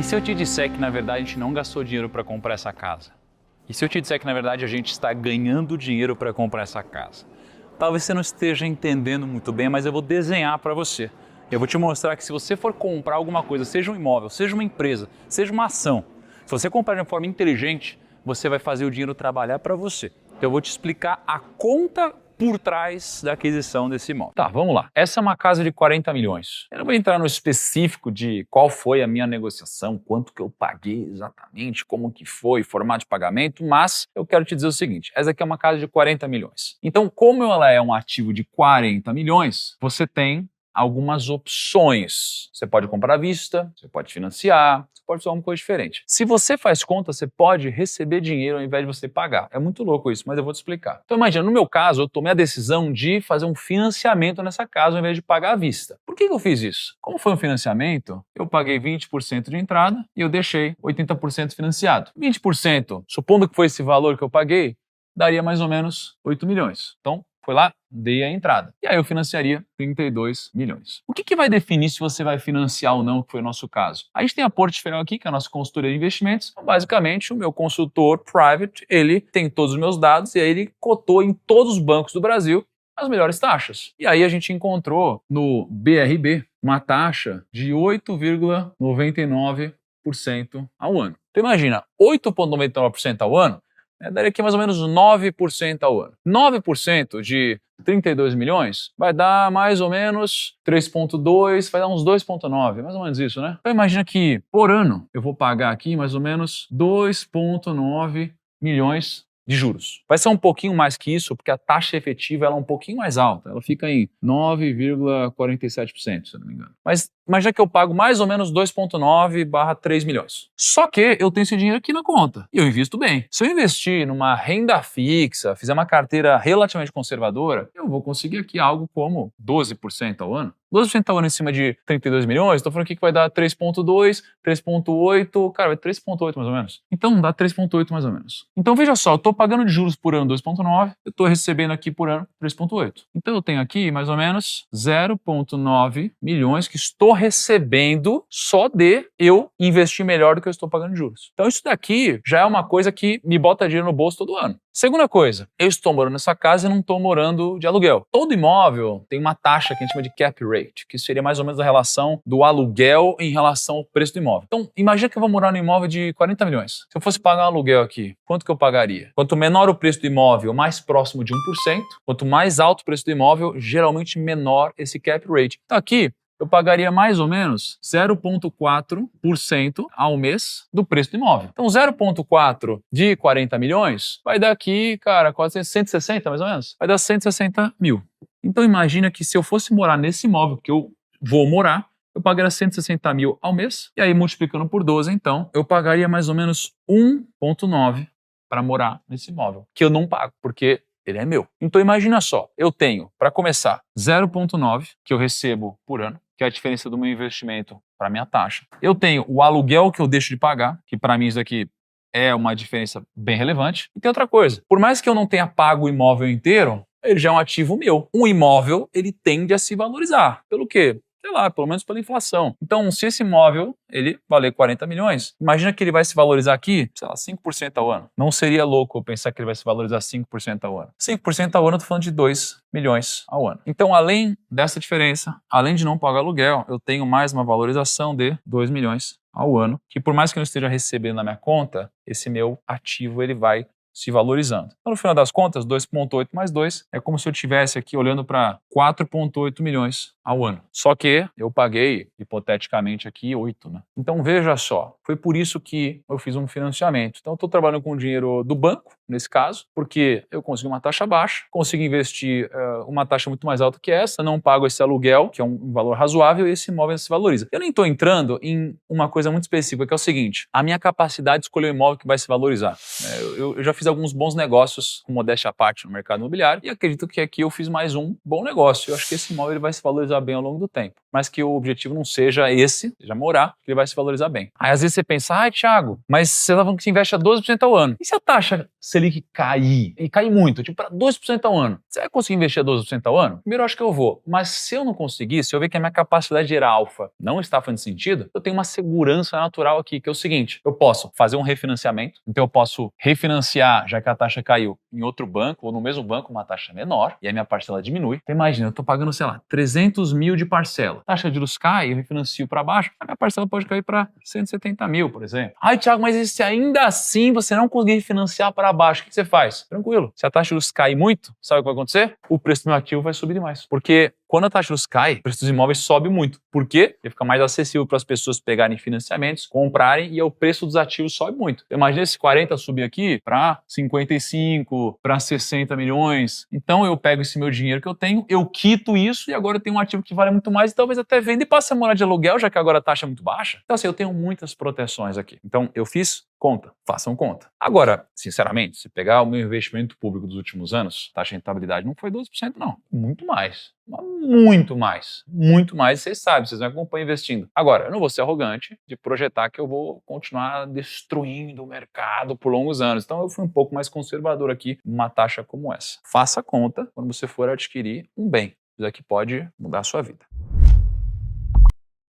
E se eu te disser que, na verdade, a gente não gastou dinheiro para comprar essa casa? E se eu te disser que, na verdade, a gente está ganhando dinheiro para comprar essa casa? Talvez você não esteja entendendo muito bem, mas eu vou desenhar para você. Eu vou te mostrar que se você for comprar alguma coisa, seja um imóvel, seja uma empresa, seja uma ação, se você comprar de uma forma inteligente, você vai fazer o dinheiro trabalhar para você. Então eu vou te explicar a conta por trás da aquisição desse imóvel. Tá, vamos lá. Essa é uma casa de 40 milhões. Eu não vou entrar no específico de qual foi a minha negociação, quanto que eu paguei exatamente, como que foi, formato de pagamento, mas eu quero te dizer o seguinte, essa aqui é uma casa de 40 milhões. Então, como ela é um ativo de 40 milhões, você tem algumas opções. Você pode comprar à vista, você pode financiar, você pode fazer uma coisa diferente. Se você faz conta, você pode receber dinheiro ao invés de você pagar. É muito louco isso, mas eu vou te explicar. Então imagina, no meu caso, eu tomei a decisão de fazer um financiamento nessa casa ao invés de pagar à vista. Por que eu fiz isso? Como foi um financiamento, eu paguei 20% de entrada e eu deixei 80% financiado. 20%, supondo que foi esse valor que eu paguei, daria mais ou menos 8 milhões. Então, foi lá, dei a entrada. E aí eu financiaria 32 milhões. O que vai definir se você vai financiar ou não, que foi o nosso caso? A gente tem a Portfel aqui, que é a nossa consultoria de investimentos. Então, basicamente, o meu consultor private, ele tem todos os meus dados e aí ele cotou em todos os bancos do Brasil as melhores taxas. E aí a gente encontrou no BRB uma taxa de 8,99% ao ano. Então imagina, 8,99% ao ano, daria aqui mais ou menos 9% ao ano. 9% de 32 milhões vai dar mais ou menos 3,2, vai dar uns 2,9, mais ou menos isso, né? Então imagina que por ano eu vou pagar aqui mais ou menos 2,9 milhões de juros. Vai ser um pouquinho mais que isso, porque a taxa efetiva ela é um pouquinho mais alta. Ela fica em 9,47%, se eu não me engano. Mas imagina que eu pago mais ou menos 2,9/3 milhões. Só que eu tenho esse dinheiro aqui na conta e eu invisto bem. Se eu investir numa renda fixa, fizer uma carteira relativamente conservadora, eu vou conseguir aqui algo como 12% ao ano. 12% ao ano em cima de 32 milhões, estou falando aqui que vai dar 3,2, 3,8, cara, vai 3,8 mais ou menos. Então dá 3,8 mais ou menos. Então veja só, eu estou pagando de juros por ano 2,9, eu estou recebendo aqui por ano 3,8. Então eu tenho aqui mais ou menos 0,9 milhões que estou recebendo só de eu investir melhor do que eu estou pagando de juros. Então isso daqui já é uma coisa que me bota dinheiro no bolso todo ano. Segunda coisa, eu estou morando nessa casa e não estou morando de aluguel. Todo imóvel tem uma taxa que a gente chama de cap rate, que seria mais ou menos a relação do aluguel em relação ao preço do imóvel. Então, imagina que eu vou morar num imóvel de 40 milhões. Se eu fosse pagar um aluguel aqui, quanto que eu pagaria? Quanto menor o preço do imóvel, mais próximo de 1%. Quanto mais alto o preço do imóvel, geralmente menor esse cap rate. Então aqui, eu pagaria mais ou menos 0,4% ao mês do preço do imóvel. Então 0,4 de 40 milhões vai dar aqui, cara, quase 160 mais ou menos. Vai dar 160 mil. Então imagina que se eu fosse morar nesse imóvel que eu vou morar, eu pagaria 160 mil ao mês. E aí multiplicando por 12, então, eu pagaria mais ou menos 1,9 para morar nesse imóvel. Que eu não pago, porque ele é meu. Então imagina só, eu tenho, para começar, 0,9 que eu recebo por ano, que é a diferença do meu investimento para a minha taxa. Eu tenho o aluguel que eu deixo de pagar, que para mim isso aqui é uma diferença bem relevante. E tem outra coisa, por mais que eu não tenha pago o imóvel inteiro, ele já é um ativo meu. Um imóvel, ele tende a se valorizar. Pelo quê? Sei lá, pelo menos pela inflação. Então, se esse imóvel, ele valer 40 milhões, imagina que ele vai se valorizar aqui, sei lá, 5% ao ano. Não seria louco eu pensar que ele vai se valorizar 5% ao ano. 5% ao ano, eu tô falando de 2 milhões ao ano. Então, além dessa diferença, além de não pagar aluguel, eu tenho mais uma valorização de 2 milhões ao ano, que por mais que eu não esteja recebendo na minha conta, esse meu ativo, ele vai se valorizando. Então, no final das contas, 2,8 mais 2 é como se eu estivesse aqui olhando para 4,8 milhões ao ano. Só que eu paguei, hipoteticamente, aqui 8, né? Então, veja só, foi por isso que eu fiz um financiamento. Então, eu estou trabalhando com o dinheiro do banco, nesse caso, porque eu consegui uma taxa baixa, consigo investir uma taxa muito mais alta que essa, não pago esse aluguel, que é um valor razoável, e esse imóvel se valoriza. Eu nem estou entrando em uma coisa muito específica, que é o seguinte, a minha capacidade de escolher o imóvel que vai se valorizar. Eu já fiz fiz alguns bons negócios, com modéstia à parte, no mercado imobiliário, e acredito que aqui eu fiz mais um bom negócio. Eu acho que esse imóvel ele vai se valorizar bem ao longo do tempo, mas que o objetivo não seja esse, seja morar, que ele vai se valorizar bem. Aí às vezes você pensa, Thiago, mas você tá falando que você investe a 12% ao ano. E se a taxa Selic cair? E cair muito, tipo para 2% ao ano. Você vai conseguir investir a 12% ao ano? Primeiro eu acho que eu vou, mas se eu não conseguir, se eu ver que a minha capacidade de gerar alfa não está fazendo sentido, eu tenho uma segurança natural aqui, que é o seguinte, eu posso fazer um refinanciamento, então eu posso refinanciar, já que a taxa caiu, em outro banco ou no mesmo banco, uma taxa menor, e a minha parcela diminui. Então imagina, eu tô pagando, sei lá, 300 mil de parcela. A taxa de juros cai, eu refinancio para baixo, a minha parcela pode cair para 170 mil, por exemplo. Thiago, mas e se ainda assim você não conseguir financiar para baixo, o que você faz? Tranquilo. Se a taxa de juros cai muito, sabe o que vai acontecer? O preço do meu ativo vai subir demais. Porque quando a taxa de juros cai, o preço dos imóveis sobe muito. Por quê? Porque fica mais acessível para as pessoas pegarem financiamentos, comprarem e o preço dos ativos sobe muito. Imagina esse 40 subir aqui para 55, para 60 milhões. Então eu pego esse meu dinheiro que eu tenho, eu quito isso e agora eu tenho um ativo que vale muito mais e talvez até venda e passe a morar de aluguel, já que agora a taxa é muito baixa. Então assim, eu tenho muitas proteções aqui. Então eu fiz conta, façam conta. Agora, sinceramente, se pegar o meu investimento público dos últimos anos, a taxa de rentabilidade não foi 12%, não. Muito mais. Muito mais. Muito mais. Vocês sabem, vocês me acompanham investindo. Agora, eu não vou ser arrogante de projetar que eu vou continuar destruindo o mercado por longos anos. Então, eu fui um pouco mais conservador aqui numa taxa como essa. Faça conta quando você for adquirir um bem. Isso aqui pode mudar a sua vida.